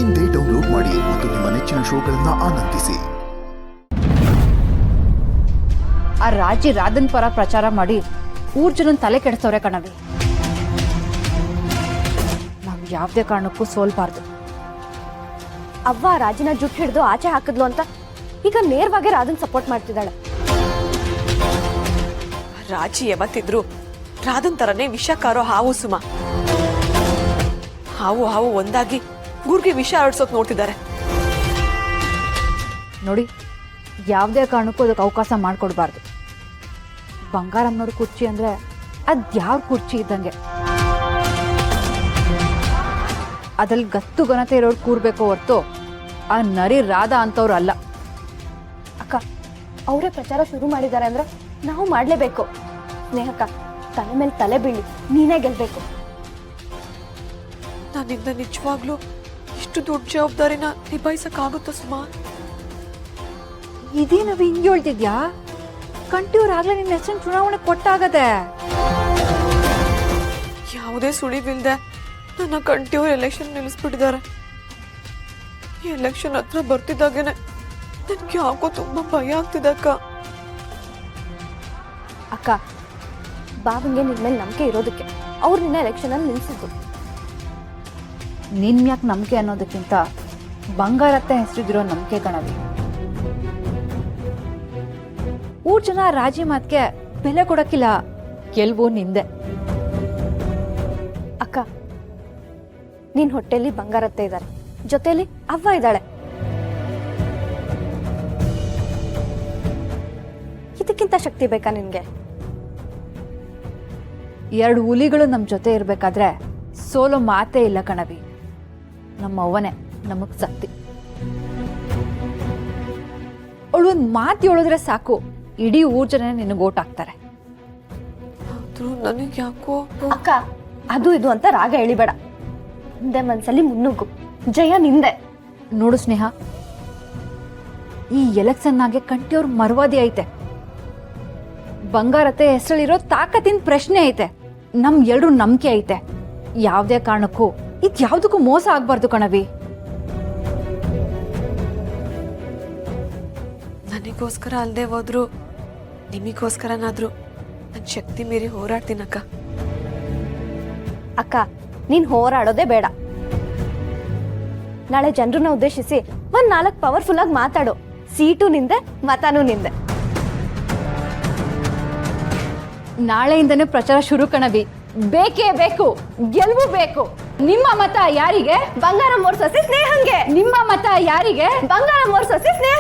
ಇಂದೇ ಡೌನ್ಲೋಡ್ ಮಾಡಿ ಮತ್ತು ನಿಮ್ಮ ನೆಚ್ಚಿನ ಶೋಗಳನ್ನ ಆನಂದಿಸಿ. ಆ ರಾಜಿ ರಾಧನ್ ಪರ ಪ್ರಚಾರ ಮಾಡಿ ಊರ್ ಜನನ್ ತಲೆ ಕೆಡಿಸೋರೆ ಕಣವಿ. ನಾವು ಯಾವುದೇ ಕಾರಣಕ್ಕೂ ಸೋಲ್ಬಾರ್ದು. ಅವ್ವ ರಾಜಿನ ಜುಟ್ಟು ಹಿಡಿದು ಆಚೆ ಹಾಕಿದ್ಲು ಅಂತ ಈಗ ನೇರವಾಗಿ ರಾಧನ್ ಸಪೋರ್ಟ್ ಮಾಡ್ತಿದ್ದಾಳೆ. ರಾಜಿ ಯಾವತ್ತಿದ್ರು ರಾಧನ್ ತರನೇ ವಿಷಕಾರೋ ಹಾವು ಸುಮ. ಹಾವು ಒಂದಾಗಿ ಊರಿಗೆ ವಿಷ ಹರಡ್ಸೋಕ್ ನೋಡ್ತಿದ್ದಾರೆ ನೋಡಿ. ಯಾವುದೇ ಕಾರಣಕ್ಕೂ ಅದಕ್ಕೆ ಅವಕಾಶ ಮಾಡ್ಕೊಡ್ಬಾರ್ದು. ಬಂಗಾರಮ್ಮನವ್ರ ಕುರ್ಚಿ ಅಂದ್ರೆ ಅದ್ಯಾವ ಕುರ್ಚಿ ಇದ್ದಂಗೆ. ಅದ್ರಲ್ಲಿ ಗತ್ತು ಘನತೆ ಇರೋರು ಕೂರ್ಬೇಕು ಹೊರ್ತು ಆ ನರಿ ರಾಧ ಅಂತವ್ರು ಅಲ್ಲ. ಅಕ್ಕ ಅವರೇ ಪ್ರಚಾರ ಶುರು ಮಾಡಿದ್ದಾರೆ ಅಂದ್ರೆ ನಾವು ಮಾಡ್ಲೇಬೇಕು. ಸ್ನೇಹಕ್ಕ ತಲೆ ಮೇಲೆ ತಲೆ ಬೀಳಿ ನೀನೇ ಗೆಲ್ಬೇಕು. ನನ್ನಿಂದ ನಿಜವಾಗ್ಲೂ ಇಷ್ಟು ದೊಡ್ಡ ಜವಾಬ್ದಾರಿನ ನಿಭಾಯಿಸಕ್ಕಾಗುತ್ತೋ ಸುಮಾ? ಇದೇ ನಾವು ಹಿಂಗೆ ಹೇಳ್ತಿದ್ಯಾ? ಕಂಟಿಯವ್ರಾಗ್ಲೇ ನಿನ್ನ ಹೆಸರು ಚುನಾವಣೆ ಕೊಟ್ಟಾಗದೆ. ಯಾವುದೇ ಸುಳಿವಿಲ್ದೆ ನನ್ನ ಕಂಟಿಯವ್ರು ಎಲೆಕ್ಷನ್ ನಿಲ್ಲಿಸ್ಬಿಟ್ಟಿದ್ದಾರೆ. ಈ ಎಲೆಕ್ಷನ್ ಹತ್ರ ಬರ್ತಿದ್ದಾಗೇನೆ ನನ್ಗೆ ಯಾಕೋ ತುಂಬಾ ಭಯ ಆಗ್ತಿದೆ ಅಕ್ಕ. ಅಕ್ಕ ಬಾಬಂಗೆ ನಿನ್ ಮೇಲೆ ನಂಬಿಕೆ ಇರೋದಕ್ಕೆ ಅವ್ರು ನಿನ್ನ ಎಲೆಕ್ಷನ್ ಅಲ್ಲಿ ನಿಲ್ಸಿದ್ದು. ನಿನ್ ಯಾಕೆ ನಂಬಿಕೆ ಅನ್ನೋದಕ್ಕಿಂತ ಬಂಗಾರತ್ತೆ ಹೆಸರಿಗಿರೋ ನಂಬಿಕೆ ಕಣವಿ. ಊರ್ ಜನ ರಾಜಿ ಮಾತ್ಗೆ ಬೆಲೆ ಕೊಡಕ್ಕಿಲ್ಲ. ಗೆಲ್ವು ನಿಂದೆ. ಅಕ್ಕ ನಿನ್ ಹೊಟ್ಟೆಲಿ ಬಂಗಾರತ್ತೆ ಇದ್ದಾರೆ, ಜೊತೆಲಿ ಅವ್ವ ಇದ್ದಾಳೆ. ಇದಕ್ಕಿಂತ ಶಕ್ತಿ ಬೇಕಾ ನಿನ್ಗೆ? ಎರಡು ಹುಲಿಗಳು ನಮ್ ಜೊತೆ ಇರ್ಬೇಕಾದ್ರೆ ಸೋಲೋ ಮಾತೇ ಇಲ್ಲ ಕಣವಿ. ನಮ್ಮ ಅವ್ವನೇ ನಮಗ್ ಶಕ್ತಿ. ಅವಳು ಒಂದ್ ಮಾತು ಹೇಳಿದ್ರೆ ಸಾಕು, ಇಡೀ ಊರ್ ಜನ ನಿನಗೆ ಓಟ್ ಹಾಕ್ತಾರೆ. ನನಗೆ ಯಾಕೋ ಅಕ್ಕ ಅದು ಇದು ಅಂತ ರಾಗ ಎಳಿಬೇಡ. ಹಿಂದೆ ಮನ್ಸಲ್ಲಿ ಮುನ್ನುಗ್ಗು. ಜಯ ನಿಂದೆ. ನೋಡು ಸ್ನೇಹ, ಈ ಎಲೆಕ್ಷನ್ನಾಗೆ ಕಂಟಿಯವ್ರ ಮರ್ವಾದಿ ಐತೆ. ಬಂಗಾರತೆ ಹೆಸರಲ್ಲಿರೋ ತಾಕತ್ತಿನ ಪ್ರಶ್ನೆ ಐತೆ. ನಮ್ ಎಲ್ರೂ ನಂಬಿಕೆ ಐತೆ. ಯಾವುದೇ ಕಾರಣಕ್ಕೂ ಇದ್ಯಾವ್ದಕ್ಕೂ ಮೋಸ ಆಗ್ಬಾರ್ದು ಕಣವಿ. ನನಗೋಸ್ಕರ ಅಲ್ದೇ ಹೋದ್ರು ನಿಮಗೋಸ್ಕರನಾದ್ರು ನನ್ನ ಶಕ್ತಿ ಮೀರಿ ಹೋರಾಡ್ತೀನಕ್ಕ. ಅಕ್ಕ ನೀನ್ ಹೋರಾಡೋದೇ ಬೇಡ. ನಾಳೆ ಜನರನ್ನ ಉದ್ದೇಶಿಸಿ ಒಂದ್ 4 ಪವರ್ಫುಲ್ ಆಗಿ ಮಾತಾಡು. ಸೀಟು ನಿಂದೆ, ಮತನೂ ನಿಂದೆ. ನಾಳೆಯಿಂದನೇ ಪ್ರಚಾರ ಶುರು ಕಣವಿ. ಬೇಕೇ ಬೇಕು, ಗೆಲುವು ಬೇಕು. ನಿಮ್ಮ ಮತ ಯಾರಿಗೆ? ಬಂಗಾರ ಮೋರ್ಸಸಿ ಸ್ನೇಹಂಗೆ. ನಿಮ್ಮ ಮತ ಯಾರಿಗೆ? ಬಂಗಾರ ಮೋರ್ಸಸಿ ಸ್ನೇಹ